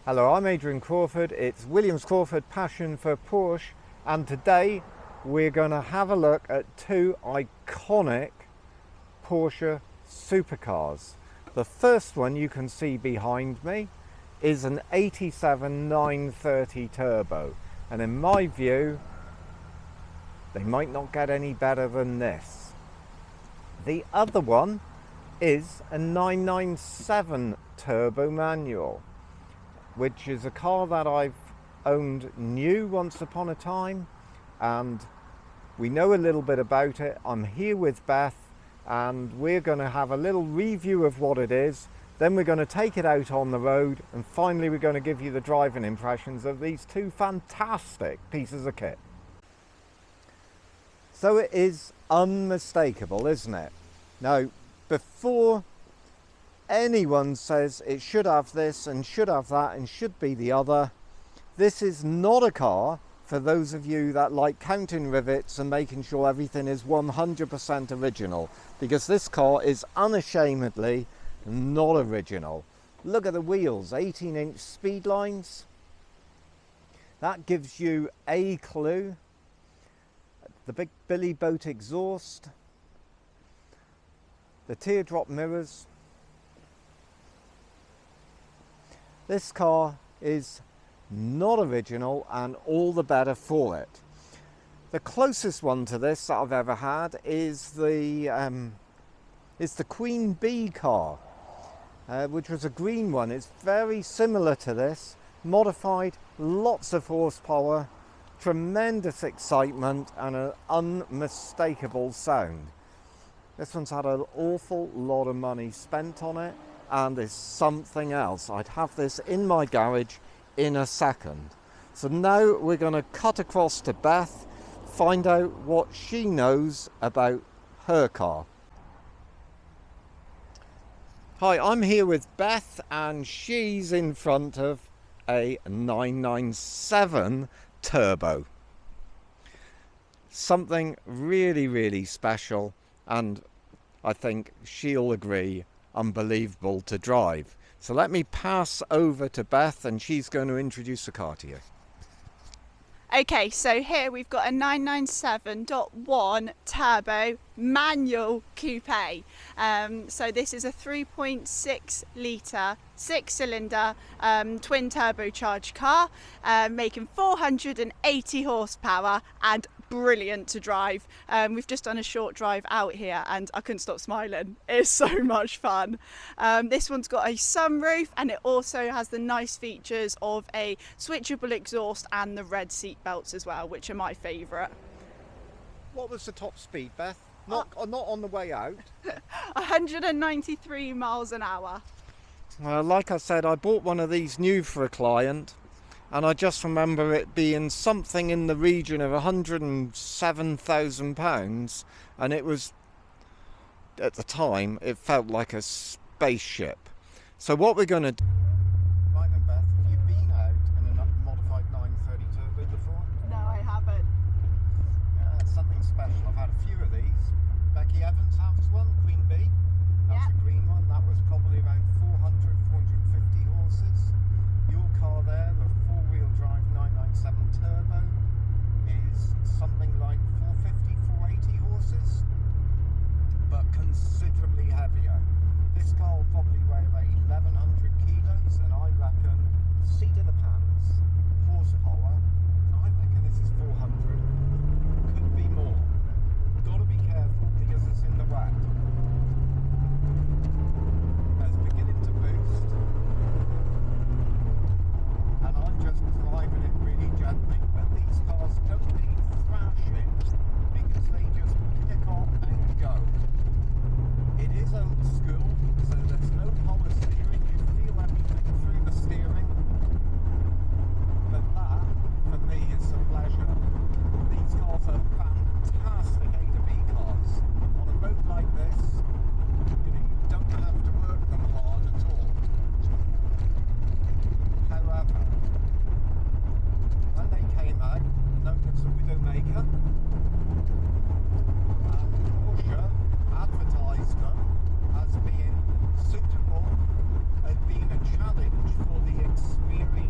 Hello, I'm Adrian Crawford. It's Williams Crawford Passion for Porsche, and today we're going to have a look at two iconic Porsche supercars. The first one you can see behind me is an 87 930 Turbo, and in my view they might not get any better than this. The other one is a 997 Turbo manual, which is a car that I've owned new once upon a time, and we know a little bit about it. I'm here with Beth, and we're going to have a little review of what it is, then we're going to take it out on the road, and finally we're going to give you the driving impressions of these two fantastic pieces of kit. So it is unmistakable, isn't it? Now, before anyone says it should have this and should have that and should be the other, this is not a car for those of you that like counting rivets and making sure everything is 100% original, because this car is unashamedly not original. Look at the wheels, 18-inch speed lines. That gives you a clue. The big Billy Boat exhaust, the teardrop mirrors. This car is not original, and all the better for it. The closest one to this that I've ever had is the Queen Bee car, which was a green one. It's very similar to this, modified, lots of horsepower, tremendous excitement, and an unmistakable sound. This one's had an awful lot of money spent on it, and is something else. I'd have this in my garage in a second. So now we're going to cut across to Beth, find out what she knows about her car. Hi, I'm here with Beth, and she's in front of a 997 Turbo. Something really special, and I think she'll agree, unbelievable to drive. So let me pass over to Beth, and she's going to introduce the car to you. Okay, so here we've got a 997.1 turbo manual coupe. So this is a 3.6 litre 6-cylinder twin turbocharged car, making 480 horsepower and brilliant to drive. We've just done a short drive out here and I couldn't stop smiling. It's so much fun. This one's got a sunroof, and it also has the nice features of a switchable exhaust and the red seat belts as well, which are my favourite. What was the top speed, Beth? Not on the way out. 193 miles an hour. Well, like I said, I bought one of these new for a client, and I just remember it being something in the region of £107,000, and it was, at the time, it felt like a spaceship. So what we're going to do... Right then, Beth, have you been out in a modified 930 Turbo before? No, I haven't. Yeah, it's something special. I've had a few of these. Becky Evans has one, Queen Bee. That's a green one. That was probably around 400, 450 horses. Your car there, the four-wheel drive 997 Turbo, is something like 450, 480 horses, but considerably heavier. This car will probably weigh about 1,100 kilos, and I reckon seat of the pants, horsepower, I reckon this is 400. Could be more. Got to be careful because it's in the wet. It's beginning to boost, and I'm just driving it really gently. But these cars don't need thrashing because they just pick up and go. It is old school, so there's no power steering. You feel everything through the steering. But that, for me, is a pleasure. These cars are fantastic A to B cars. On a road like this, you don't have to work them hard at all. However, when they came out, known as a Widowmaker, Porsche advertised them as being suitable, as being a challenge for the experienced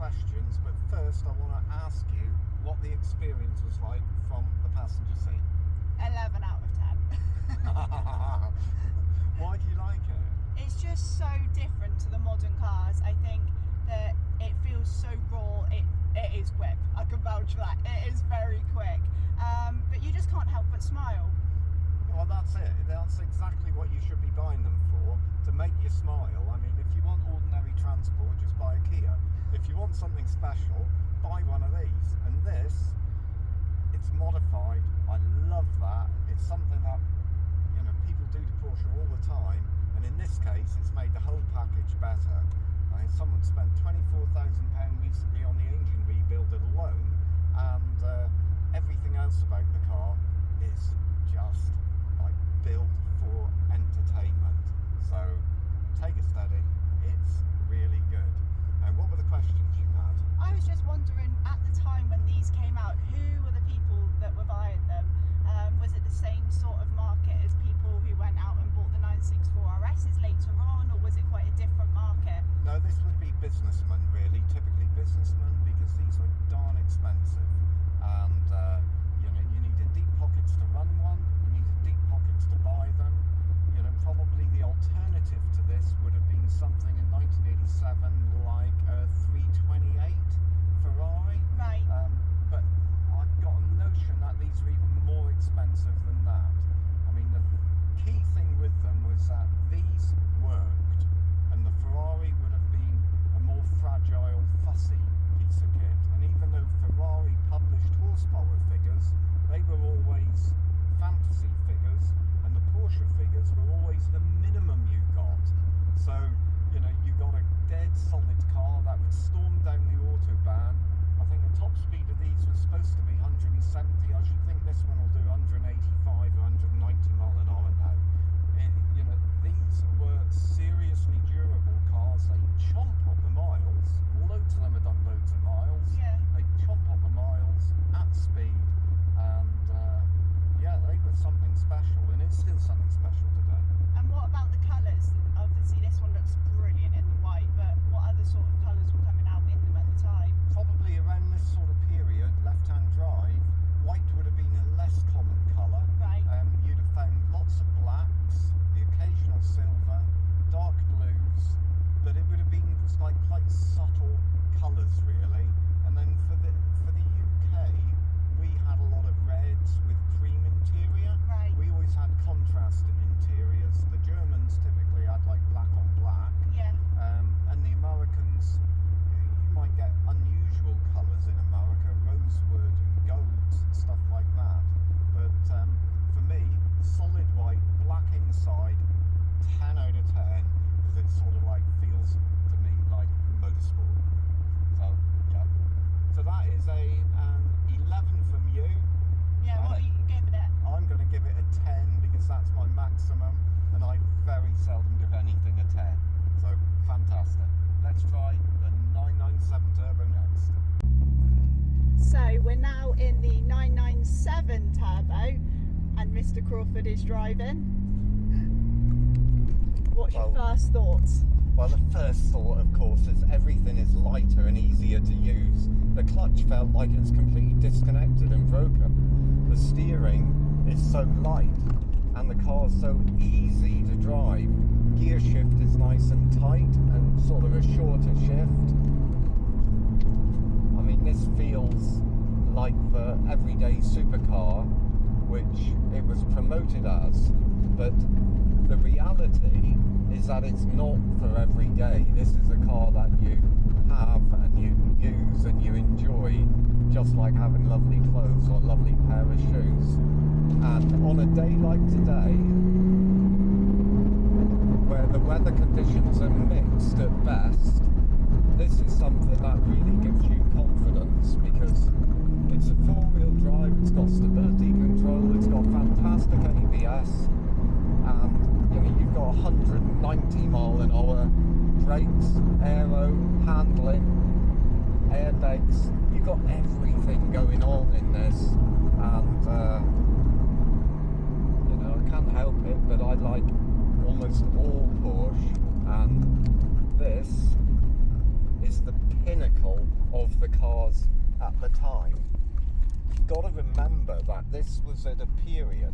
questions, but first I want to ask you what the experience was like from the passenger seat. 11 out of 10. Why do you like it? It's just so different to the modern cars. I think that it feels so raw. It is quick. I can vouch for that. It is very quick. But you just can't help but smile. Well, that's it. That's exactly what you should be buying them for, to make you smile. I mean, if you want ordinary transport, just buy a Kia. If you want something special, buy one of these. And this, it's modified. I love that. It's something that, you know, people do to Porsche all the time. And in this case, it's made the whole package better. I mean, someone spent £24,000 recently on the engine rebuild alone, and everything else about the car is just like built for entertainment. So take it steady, it's really good. And what were the questions you had? I was just wondering, at the time when these came out, who were the people that were buying them? Was it the same sort of market as people who went out and bought the 964 RSs later on, or was it quite a different market? No, this would be businessmen, really, typically businessmen, because these were darn expensive. And you know, you needed deep pockets to run one, you needed deep pockets to buy them. You know, probably the alternative to this would have been something in 1987 like a 328 Ferrari. Right. But I've got a notion that these are even more expensive than that. I mean, the key thing with them was that these worked, and the Ferrari would have been a more fragile, fussy piece of kit. And even though Ferrari published horsepower figures, they were always fantasy figures, and the Porsche figures were always the minimum you got. So, you know, you got a dead solid car that would storm down the autobahn. I think the top speed of these was supposed to be 170. I should think this one will do 185 or 190 mile an hour now. And, you know, these were seriously durable cars. They chomp up the miles. Loads of them have done loads of miles. Yeah. They chomp up the miles at speed, and yeah, they were something special, and it's still something special today. And what about the colours? Obviously this one looks brilliant in the white, but what other sort of colours were coming out in them at the time? Probably around this sort of period, left-hand drive, white would have been a less common colour. Right. You'd have found lots of blacks, the occasional silver, dark blues, but it would have been like quite subtle colours really. And then for the UK, we had a lot of reds with cream interior. Right. We always had contrast in interiors. The Germans typically had like black on black. Yeah. And the Americans, you might get unusual colours in America, rosewood and golds and stuff like that. But for me, solid white, black inside, 10 out of 10, because it sort of like feels to me like motorsport. So yeah. So that is an 11 from you. Yeah, what are you giving it? I'm going to give it a 10 because that's my maximum, and I very seldom give anything a 10. So fantastic. Let's try the 997 Turbo next. So we're now in the 997 Turbo, and Mr. Crawford is driving. What's your first thoughts? Well, the first thought, of course, is everything is lighter and easier to use. The clutch felt like it's completely disconnected and broken. The steering is so light, and the car's so easy to drive. Gear shift is nice and tight, and sort of a shorter shift. I mean, this feels like the everyday supercar, which it was promoted as, but the reality is that it's not for every day. This is a car that you have and you use and you enjoy, just like having lovely clothes or a lovely pair of shoes. And on a day like today, where the weather conditions are mixed at best, this is something that really gives you confidence, because it's a four-wheel drive, it's got stability control, it's got fantastic ABS, and you know, you've got 190 mile an hour brakes, aero, handling, airbags. You've got everything going on in this, and you know, I can't help it, but I like almost all Porsche, and this is is the pinnacle of the cars at the time. You've got to remember that this was at a period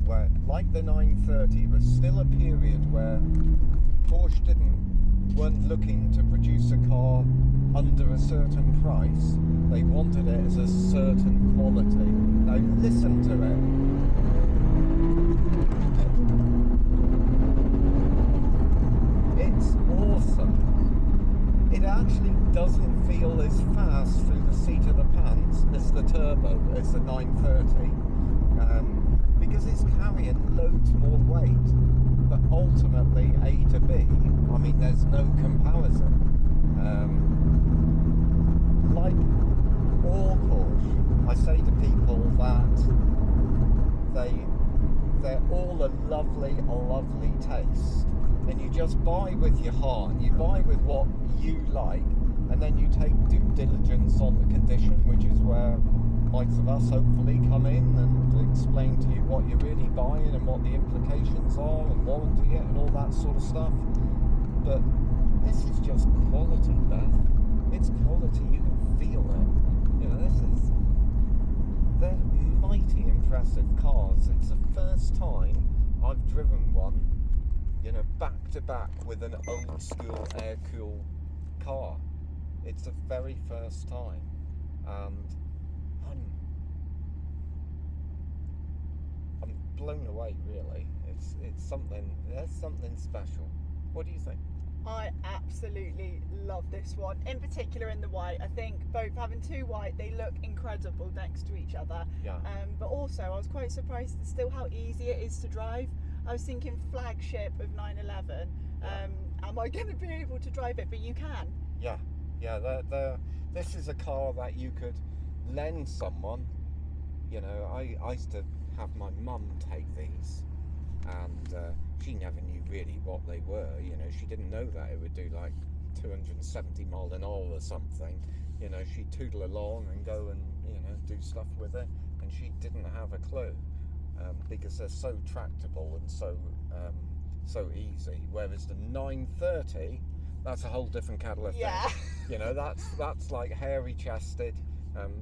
where, like the 930, was still a period where Porsche weren't looking to produce a car under a certain price. They wanted it as a certain quality. Now listen to it. It's awesome. It actually doesn't feel as fast through the seat of the pants as the turbo, as the 930, because it's carrying loads more weight. But ultimately, A to B, I mean, there's no comparison. Like all Porsche, I say to people that they're all a lovely taste, and you just buy with your heart, you buy with what you like, and then you take due diligence on the condition, which is where likes of us hopefully come in and explain to you what you're really buying and what the implications are and warranty it and all that sort of stuff. But this is just quality, Beth. It's quality, you can feel it. You know, they're mighty impressive cars. It's the first time I've driven one, you know, back to back with an old school air-cooled car. It's the very first time, and I'm blown away, really. It's something, there's something special. What do you think? I absolutely love this one, in particular in the white. I think both having two white, they look incredible next to each other. Yeah. But also I was quite surprised at still how easy it is to drive. I was thinking flagship of 911. Am I going to be able to drive it? But you can. Yeah. This is a car that you could lend someone. You know, I used to have my mum take these, and she never knew really what they were. You know, she didn't know that it would do like 270 miles an hour or something. You know, she'd tootle along and go and, you know, do stuff with it, and she didn't have a clue, because they're so tractable and so easy. Whereas the 930, that's a whole different kettle of fish. Yeah. You know, that's like hairy chested.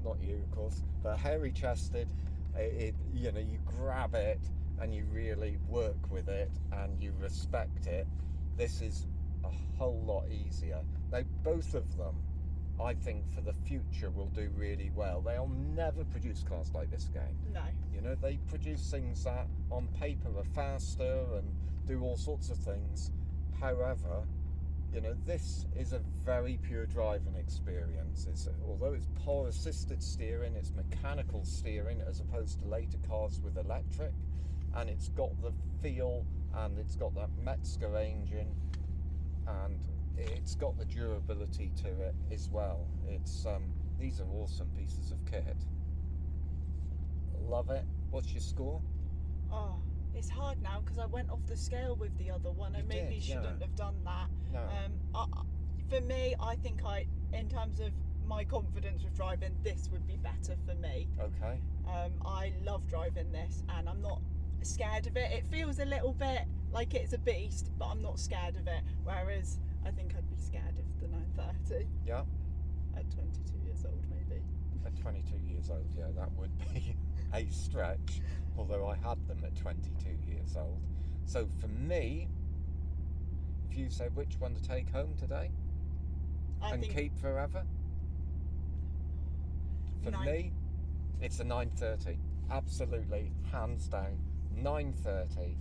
Not you, of course, but hairy chested. You know, you grab it and you really work with it and you respect it. This is a whole lot easier. Now, both of them, I think, for the future will do really well. They'll never produce cars like this again. No. You know, they produce things that on paper are faster and do all sorts of things. However, you know, this is a very pure driving experience. Although it's power assisted steering, it's mechanical steering as opposed to later cars with electric, and it's got the feel, and it's got that Metzger engine, and it's got the durability to it as well. It's these are awesome pieces of kit. Love it. What's your score? Oh, it's hard now because I went off the scale with the other one. I maybe shouldn't have done that. No. For me, I think in terms of my confidence with driving, this would be better for me. Okay. I love driving this, and I'm not scared of it. It feels a little bit like it's a beast, but I'm not scared of it. Whereas I think I'd be scared of the 930. Yeah. At 22 years old, maybe. At 22 years old, yeah, that would be a stretch. Although I had them at 22 years old. So for me, if you say which one to take home today and keep forever, for me, it's a 930. Absolutely, hands down, 930.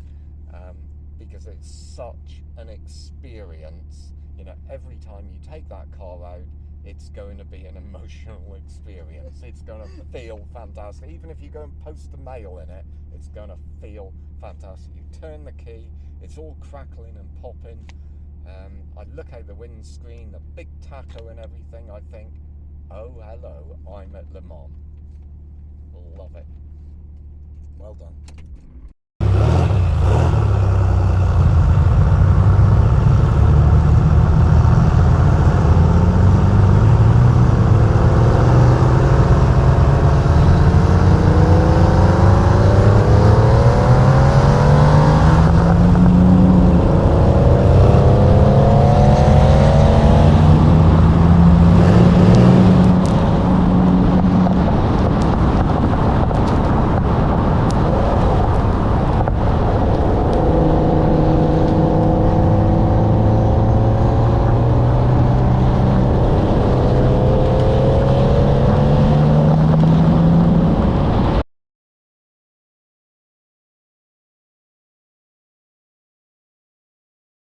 Because it's such an experience. You know, every time you take that car out, it's going to be an emotional experience. It's going to feel fantastic. Even if you go and post the mail in it, it's going to feel fantastic. You turn the key, it's all crackling and popping. I look out the windscreen, the big tacho and everything, I think, oh hello, I'm at Le Mans. Love it. Well done.